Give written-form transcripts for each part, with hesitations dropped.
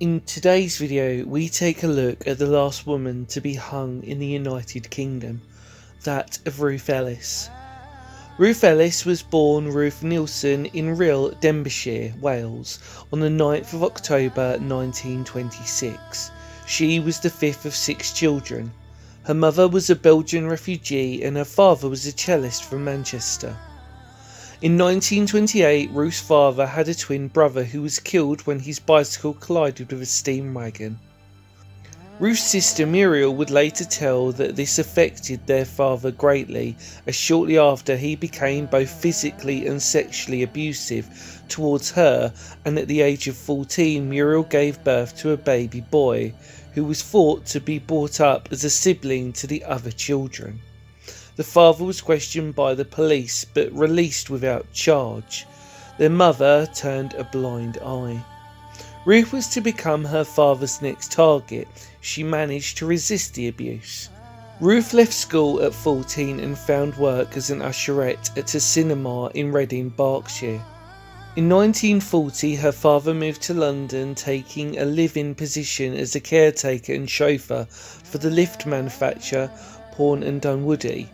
In today's video, we take a look at the last woman to be hung in the United Kingdom, that of Ruth Ellis. Ruth Ellis was born Ruth Nielsen in Rhyl, Denbighshire, Wales, on the 9th of October 1926. She was the fifth of 6 children. Her mother was a Belgian refugee and her father was a cellist from Manchester. In 1928, Ruth's father had a twin brother who was killed when his bicycle collided with a steam wagon. Ruth's sister Muriel would later tell that this affected their father greatly, as shortly after he became both physically and sexually abusive towards her, and at the age of 14 Muriel gave birth to a baby boy, who was thought to be brought up as a sibling to the other children. The father was questioned by the police but released without charge. Their mother turned a blind eye. Ruth was to become her father's next target. She managed to resist the abuse. Ruth left school at 14 and found work as an usherette at a cinema in Reading, Berkshire. In 1940, her father moved to London, taking a live-in position as a caretaker and chauffeur for the lift manufacturer Pawn and Dunwoody.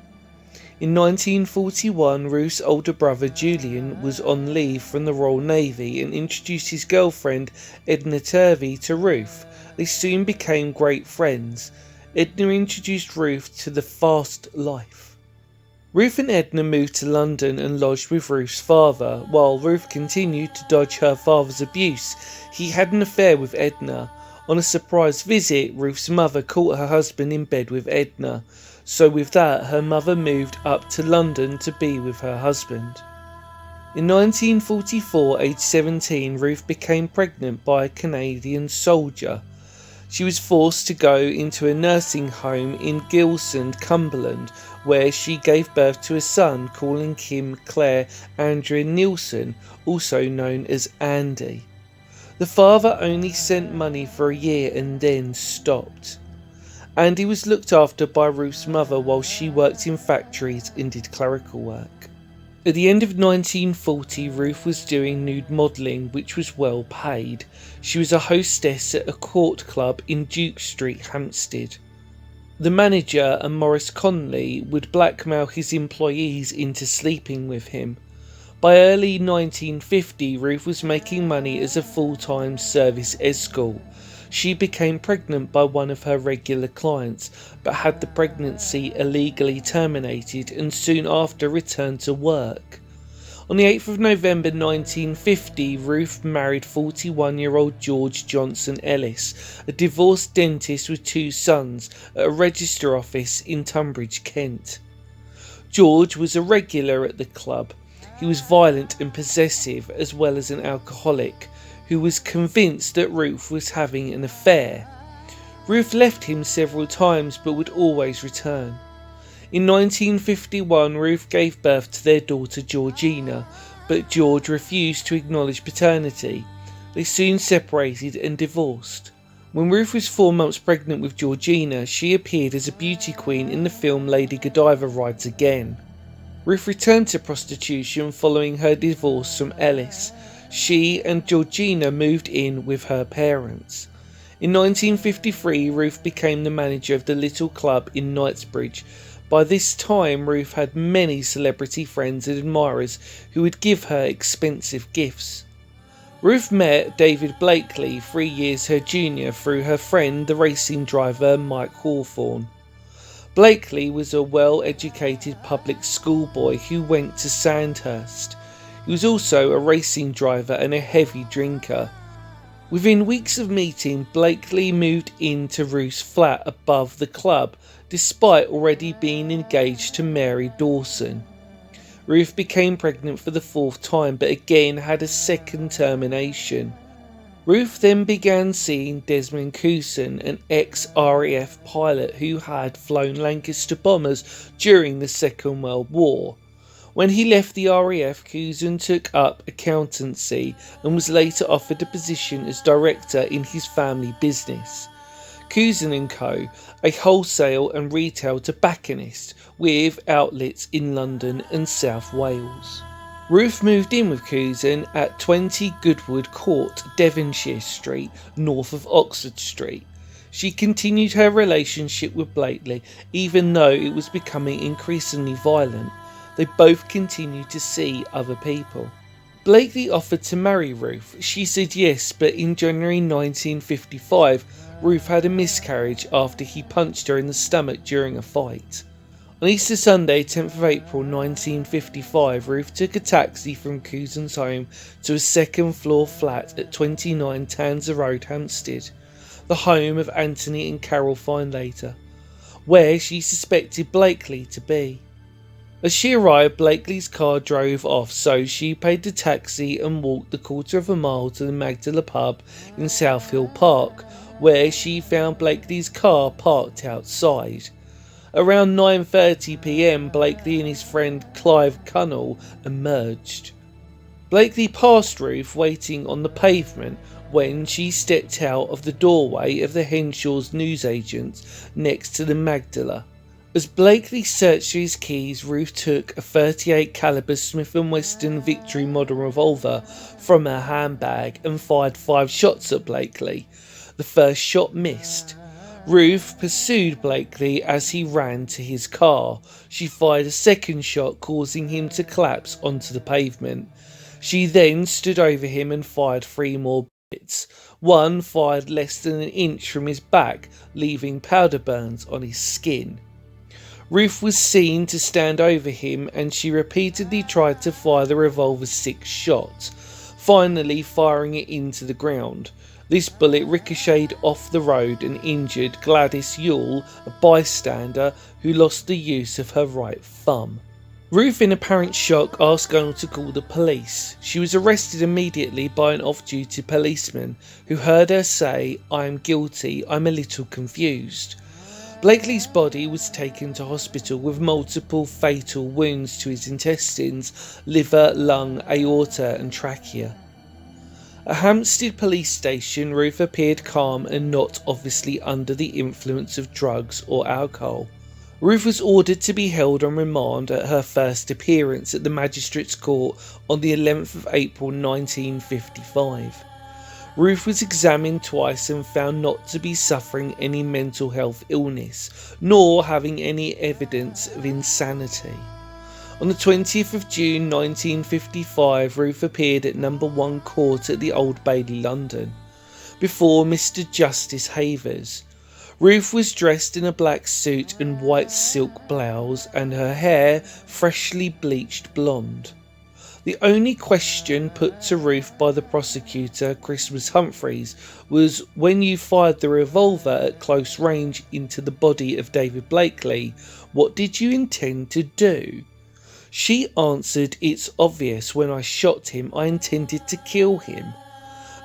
In 1941, Ruth's older brother Julian was on leave from the Royal Navy and introduced his girlfriend Edna Turvey to Ruth. They soon became great friends. Edna introduced Ruth to the fast life. Ruth and Edna moved to London and lodged with Ruth's father. While Ruth continued to dodge her father's abuse, he had an affair with Edna. On a surprise visit, Ruth's mother caught her husband in bed with Edna. So with that, her mother moved up to London to be with her husband. In 1944, aged 17, Ruth became pregnant by a Canadian soldier. She was forced to go into a nursing home in Gilsland, Cumberland, where she gave birth to a son, calling him Claire Andrea Nielsen, also known as Andy. The father only sent money for a year and then stopped. Andy was looked after by Ruth's mother while she worked in factories and did clerical work. At the end of 1940, Ruth was doing nude modelling, which was well paid. She was a hostess at a court club in Duke Street, Hampstead. The manager, a Maurice Conley, would blackmail his employees into sleeping with him. By early 1950, Ruth was making money as a full-time service escort. She became pregnant by one of her regular clients, but had the pregnancy illegally terminated and soon after returned to work. On the 8th of November 1950, Ruth married 41-year-old George Johnson Ellis, a divorced dentist with 2 sons, at a register office in Tunbridge, Kent. George was a regular at the club. He was violent and possessive, as well as an alcoholic, who was convinced that Ruth was having an affair. Ruth left him several times but would always return. In 1951, Ruth gave birth to their daughter Georgina, but George refused to acknowledge paternity. They soon separated and divorced. When Ruth was 4 months pregnant with Georgina, she appeared as a beauty queen in the film Lady Godiva Rides Again. Ruth returned to prostitution following her divorce from Ellis. She and Georgina moved in with her parents. In 1953, Ruth became the manager of the little club in Knightsbridge. By this time, Ruth had many celebrity friends and admirers who would give her expensive gifts. Ruth met David Blakely, 3 years her junior, through her friend, the racing driver Mike Hawthorne. Blakely was a well-educated public school boy who went to Sandhurst. He was also a racing driver and a heavy drinker. Within weeks of meeting, Blakely moved into Ruth's flat above the club, despite already being engaged to Mary Dawson. Ruth became pregnant for the 4th time, but again had a second termination. Ruth then began seeing Desmond Coulson, an ex-RAF pilot who had flown Lancaster bombers during the Second World War. When he left the RAF, Coulson took up accountancy and was later offered a position as director in his family business, Coulson & Co., a wholesale and retail tobacconist with outlets in London and South Wales. Ruth moved in with Curzon at 20 Goodwood Court, Devonshire Street, north of Oxford Street. She continued her relationship with Blakely, even though it was becoming increasingly violent. They both continued to see other people. Blakely offered to marry Ruth. She said yes, but in January 1955, Ruth had a miscarriage after he punched her in the stomach during a fight. On Easter Sunday, 10th of April 1955, Ruth took a taxi from Curzon's home to a second-floor flat at 29 Tanser Road, Hampstead, the home of Anthony and Carol Findlater, where she suspected Blakely to be. As she arrived, Blakely's car drove off, so she paid the taxi and walked the quarter of a mile to the Magdala pub in South Hill Park, where she found Blakely's car parked outside. Around 9:30 p.m, Blakely and his friend Clive Cunnell emerged. Blakely passed Ruth waiting on the pavement when she stepped out of the doorway of the Henshaw's newsagents next to the Magdala. As Blakely searched for his keys, Ruth took a .38 caliber Smith & Wesson Victory model revolver from her handbag and fired 5 shots at Blakely. The first shot missed. Ruth pursued Blakely as he ran to his car. She fired a second shot, causing him to collapse onto the pavement. She then stood over him and fired 3 more bullets. One fired less than an inch from his back, leaving powder burns on his skin. Ruth was seen to stand over him, and she repeatedly tried to fire the revolver's 6 shots, finally firing it into the ground. This bullet ricocheted off the road and injured Gladys Yule, a bystander who lost the use of her right thumb. Ruth, in apparent shock, asked Arnold to call the police. She was arrested immediately by an off-duty policeman who heard her say, "I am guilty, I'm a little confused." Blakely's body was taken to hospital with multiple fatal wounds to his intestines, liver, lung, aorta and trachea. At Hampstead police station, Ruth appeared calm and not obviously under the influence of drugs or alcohol. Ruth was ordered to be held on remand at her first appearance at the Magistrates' Court on the 11th of April 1955. Ruth was examined twice and found not to be suffering any mental health illness, nor having any evidence of insanity. On the 20th of June 1955, Ruth appeared at No. 1 Court at the Old Bailey, London, before Mr. Justice Havers. Ruth was dressed in a black suit and white silk blouse, and her hair freshly bleached blonde. The only question put to Ruth by the prosecutor, Christmas Humphreys, was, when you fired the revolver at close range into the body of David Blakely, what did you intend to do? She answered, "It's obvious, when I shot him I intended to kill him."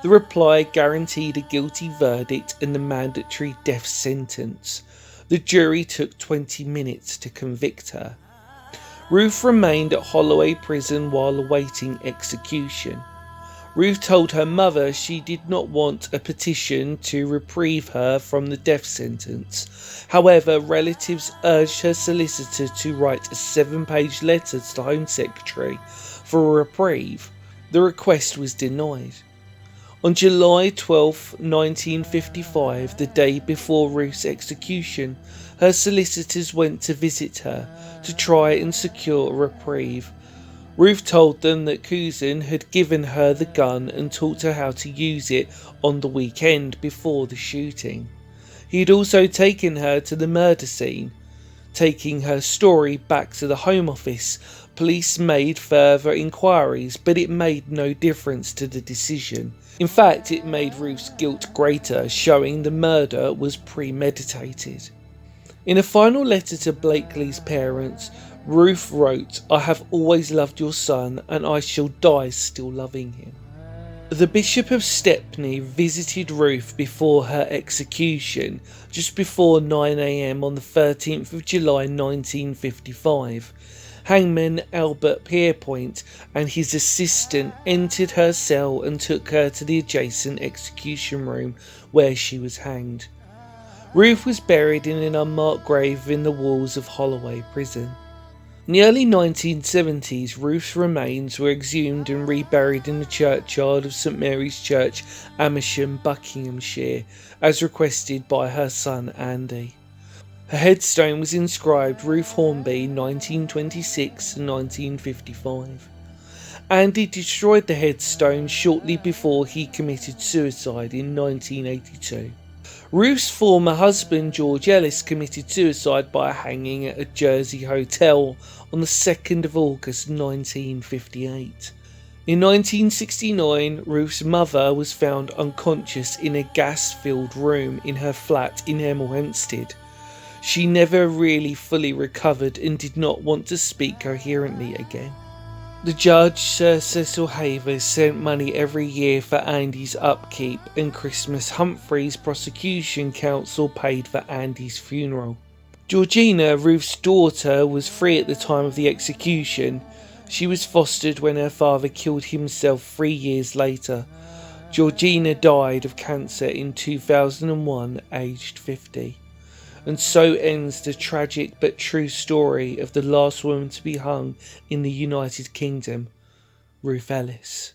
The reply guaranteed a guilty verdict and the mandatory death sentence. The jury took 20 minutes to convict her. Ruth remained at Holloway Prison while awaiting execution. Ruth told her mother she did not want a petition to reprieve her from the death sentence. However, relatives urged her solicitor to write a 7-page letter to the Home Secretary for a reprieve. The request was denied. On July 12, 1955, the day before Ruth's execution, her solicitors went to visit her to try and secure a reprieve. Ruth told them that Curzon had given her the gun and taught her how to use it on the weekend before the shooting. He had also taken her to the murder scene. Taking her story back to the Home Office, police made further inquiries, but it made no difference to the decision. In fact, it made Ruth's guilt greater, showing the murder was premeditated. In a final letter to Blakely's parents, Ruth wrote, "I have always loved your son, and I shall die still loving him." The Bishop of Stepney visited Ruth before her execution, just before 9 a.m. on the 13th of July 1955. Hangman Albert Pierpoint and his assistant entered her cell and took her to the adjacent execution room where she was hanged. Ruth was buried in an unmarked grave in the walls of Holloway Prison. In the early 1970s, Ruth's remains were exhumed and reburied in the churchyard of St Mary's Church, Amersham, Buckinghamshire, as requested by her son Andy. Her headstone was inscribed Ruth Hornby 1926 to 1955. Andy destroyed the headstone shortly before he committed suicide in 1982. Ruth's former husband George Ellis committed suicide by hanging at a Jersey hotel on the 2nd of August 1958. In 1969, Ruth's mother was found unconscious in a gas-filled room in her flat in Hemel Hempstead. She never really fully recovered and did not want to speak coherently again. The judge, Sir Cecil Havers, sent money every year for Andy's upkeep, and Christmas Humphrey's prosecution counsel paid for Andy's funeral. Georgina, Ruth's daughter, was free at the time of the execution. She was fostered when her father killed himself 3 years later. Georgina died of cancer in 2001, aged 50. And so ends the tragic but true story of the last woman to be hung in the United Kingdom, Ruth Ellis.